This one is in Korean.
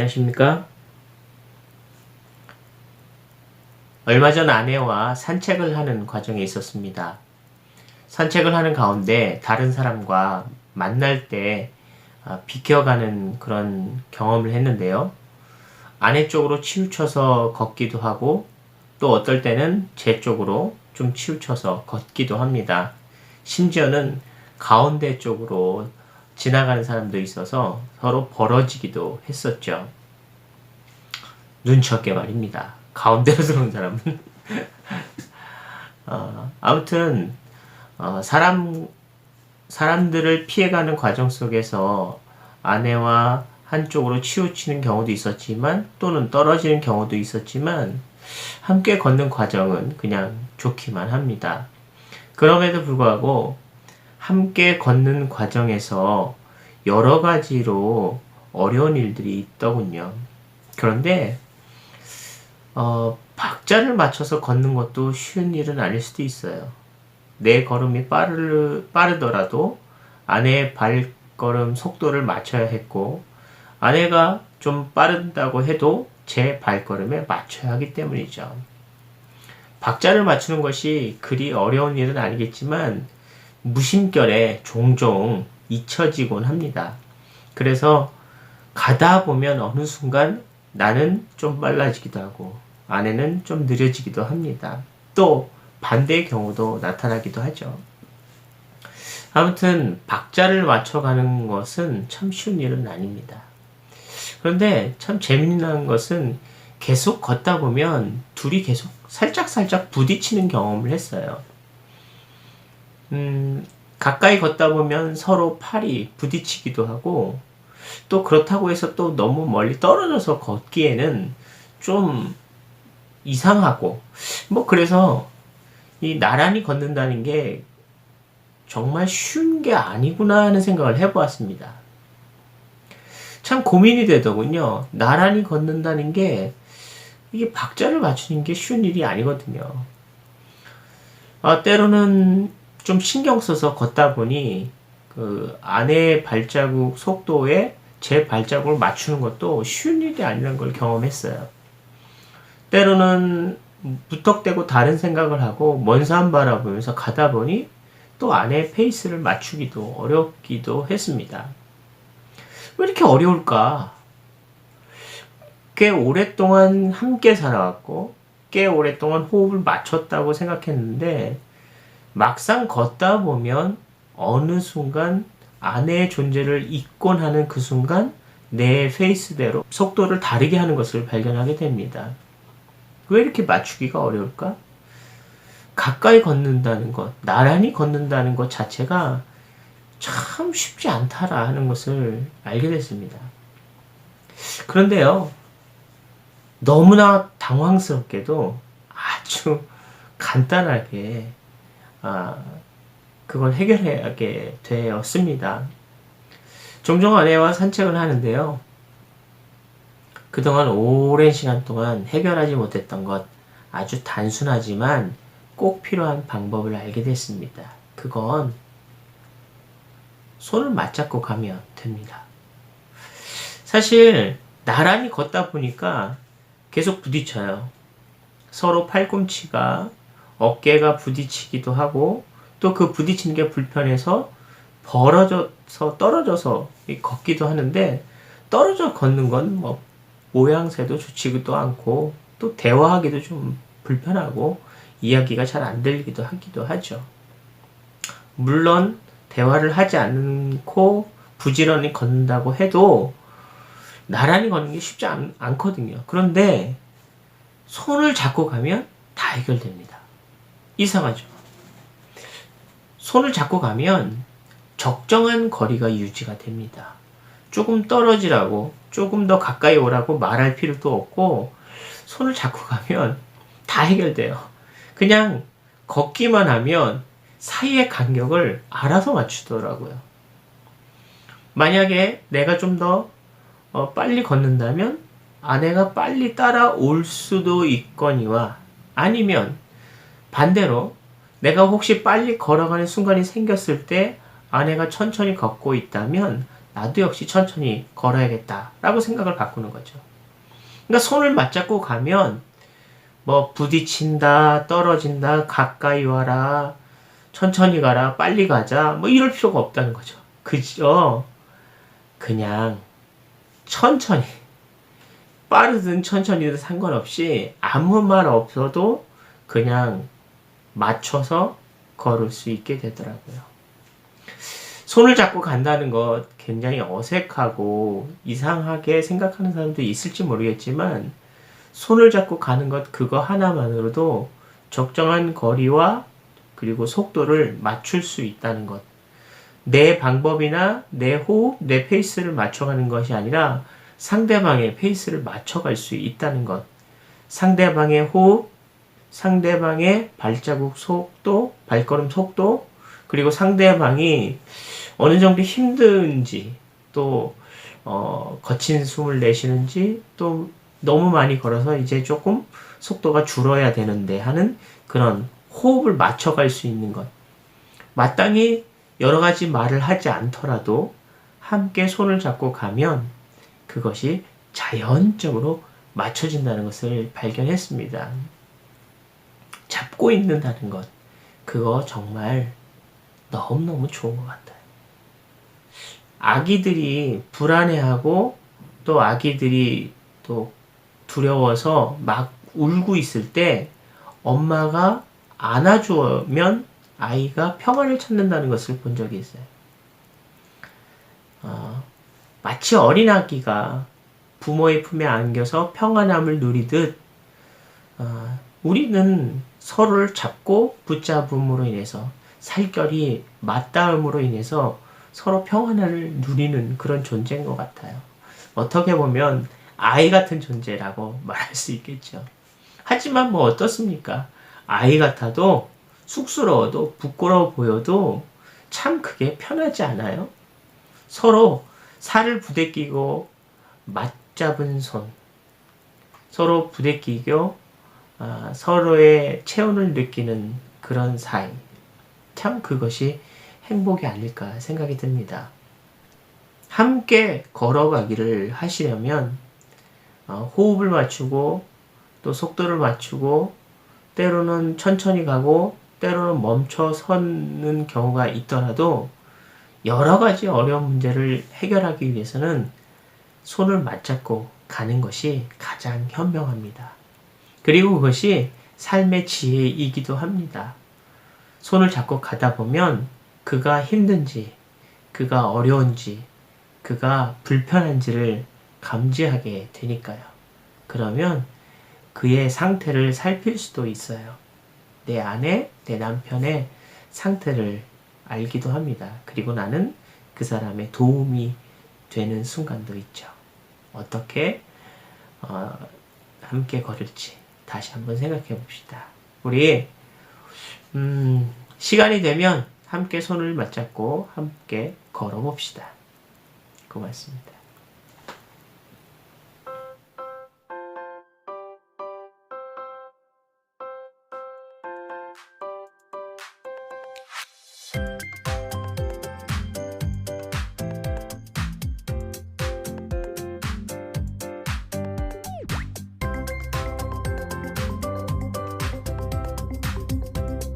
안녕하십니까? 얼마 전 아내와 산책을 하는 과정에 있었습니다. 산책을 하는 가운데 다른 사람과 만날 때 비켜가는 그런 경험을 했는데요. 아내 쪽으로 치우쳐서 걷기도 하고 또 어떨 때는 제 쪽으로 좀 치우쳐서 걷기도 합니다. 심지어는 가운데 쪽으로 지나가는 사람도 있어서 서로 벌어지기도 했었죠. 눈치 없게 말입니다. 가운데로 들어온 사람은. 아무튼 사람들을 피해가는 과정 속에서 아내와 한쪽으로 치우치는 경우도 있었지만 또는 떨어지는 경우도 있었지만 함께 걷는 과정은 그냥 좋기만 합니다. 그럼에도 불구하고 함께 걷는 과정에서 여러 가지로 어려운 일들이 있더군요. 그런데 박자를 맞춰서 걷는 것도 쉬운 일은 아닐 수도 있어요. 내 걸음이 빠르더라도 아내의 발걸음 속도를 맞춰야 했고, 아내가 좀 빠른다고 해도 제 발걸음에 맞춰야 하기 때문이죠. 박자를 맞추는 것이 그리 어려운 일은 아니겠지만, 무심결에 종종 잊혀지곤 합니다. 그래서 가다 보면 어느 순간 나는 좀 빨라지기도 하고 아내는 좀 느려지기도 합니다. 또 반대의 경우도 나타나기도 하죠. 아무튼 박자를 맞춰가는 것은 참 쉬운 일은 아닙니다. 그런데 참 재미난 것은 계속 걷다 보면 둘이 계속 살짝 부딪히는 경험을 했어요. 가까이 걷다 보면 서로 팔이 부딪히기도 하고 또 그렇다고 해서 또 너무 멀리 떨어져서 걷기에는 좀 이상하고 그래서 이 나란히 걷는다는 게 정말 쉬운 게 아니구나 하는 생각을 해보았습니다. 참 고민이 되더군요. 나란히 걷는다는 게 이게 박자를 맞추는 게 쉬운 일이 아니거든요. 때로는 좀 신경 써서 걷다 보니 그 아내의 발자국 속도에 제 발자국을 맞추는 것도 쉬운 일이 아니라는 걸 경험했어요. 때로는 무턱대고 다른 생각을 하고 먼 산 바라보면서 가다 보니 또 아내의 페이스를 맞추기도 어렵기도 했습니다. 왜 이렇게 어려울까? 꽤 오랫동안 함께 살아왔고 꽤 오랫동안 호흡을 맞췄다고 생각했는데 막상 걷다 보면 어느 순간 아내의 존재를 잊곤 하는 그 순간 내 페이스대로 속도를 다르게 하는 것을 발견하게 됩니다. 왜 이렇게 맞추기가 어려울까? 가까이 걷는다는 것, 나란히 걷는다는 것 자체가 참 쉽지 않다라 하는 것을 알게 됐습니다. 그런데요, 너무나 당황스럽게도 아주 간단하게 그걸 해결하게 되었습니다. 종종 아내와 산책을 하는데요. 그동안 오랜 시간 동안 해결하지 못했던 것, 아주 단순하지만 꼭 필요한 방법을 알게 됐습니다. 그건 손을 맞잡고 가면 됩니다. 사실 나란히 걷다 보니까 계속 부딪혀요. 서로 팔꿈치가 어깨가 부딪히기도 하고 또 그 부딪히는 게 불편해서 벌어져서 떨어져서 걷기도 하는데 떨어져 걷는 건 모양새도 좋지도 않고 또 대화하기도 좀 불편하고 이야기가 잘 안 들리기도 하기도 하죠. 물론 대화를 하지 않고 부지런히 걷는다고 해도 나란히 걷는 게 쉽지 않거든요. 그런데 손을 잡고 가면 다 해결됩니다. 이상하죠? 손을 잡고 가면 적정한 거리가 유지가 됩니다. 조금 떨어지라고, 조금 더 가까이 오라고 말할 필요도 없고 손을 잡고 가면 다 해결돼요. 그냥 걷기만 하면 사이의 간격을 알아서 맞추더라고요. 만약에 내가 좀 더 빨리 걷는다면 아내가 빨리 따라올 수도 있거니와 아니면 반대로 내가 혹시 빨리 걸어가는 순간이 생겼을 때 아내가 천천히 걷고 있다면 나도 역시 천천히 걸어야겠다라고 생각을 바꾸는 거죠. 그러니까 손을 맞잡고 가면 뭐 부딪힌다, 떨어진다, 가까이 와라, 천천히 가라, 빨리 가자, 뭐 이럴 필요가 없다는 거죠. 그죠? 그냥 천천히, 빠르든 천천히든 상관없이 아무 말 없어도 그냥 맞춰서 걸을 수 있게 되더라고요. 손을 잡고 간다는 것 굉장히 어색하고 이상하게 생각하는 사람도 있을지 모르겠지만 손을 잡고 가는 것 그거 하나만으로도 적정한 거리와 그리고 속도를 맞출 수 있다는 것. 내 방법이나 내 호흡, 내 페이스를 맞춰가는 것이 아니라 상대방의 페이스를 맞춰갈 수 있다는 것. 상대방의 호흡, 상대방의 발자국 속도, 발걸음 속도, 그리고 상대방이 어느 정도 힘든지, 또, 거친 숨을 내쉬는지, 또 너무 많이 걸어서 이제 조금 속도가 줄어야 되는데 하는 그런 호흡을 맞춰갈 수 있는 것. 마땅히 여러 가지 말을 하지 않더라도 함께 손을 잡고 가면 그것이 자연적으로 맞춰진다는 것을 발견했습니다. 잡고 있는다는 것. 그거 정말 너무너무 좋은 것 같아요. 아기들이 불안해하고 또 아기들이 또 두려워서 막 울고 있을 때 엄마가 안아주면 아이가 평안을 찾는다는 것을 본 적이 있어요. 마치 어린아기가 부모의 품에 안겨서 평안함을 누리듯 우리는 서로를 잡고 붙잡음으로 인해서 살결이 맞닿음으로 인해서 서로 평안을 누리는 그런 존재인 것 같아요. 어떻게 보면 아이 같은 존재라고 말할 수 있겠죠. 하지만 뭐 어떻습니까? 아이 같아도 쑥스러워도 부끄러워 보여도 참 그게 편하지 않아요? 서로 살을 부대끼고 맞잡은 손, 서로 부대끼고 서로의 체온을 느끼는 그런 사이. 참 그것이 행복이 아닐까 생각이 듭니다. 함께 걸어가기를 하시려면 호흡을 맞추고 또 속도를 맞추고 때로는 천천히 가고 때로는 멈춰 서는 경우가 있더라도 여러 가지 어려운 문제를 해결하기 위해서는 손을 맞잡고 가는 것이 가장 현명합니다. 그리고 그것이 삶의 지혜이기도 합니다. 손을 잡고 가다 보면 그가 힘든지, 그가 어려운지, 그가 불편한지를 감지하게 되니까요. 그러면 그의 상태를 살필 수도 있어요. 내 아내, 내 남편의 상태를 알기도 합니다. 그리고 나는 그 사람의 도움이 되는 순간도 있죠. 어떻게 함께 걸을지 다시 한번 생각해 봅시다. 우리 시간이 되면 함께 손을 맞잡고 함께 걸어봅시다. 고맙습니다.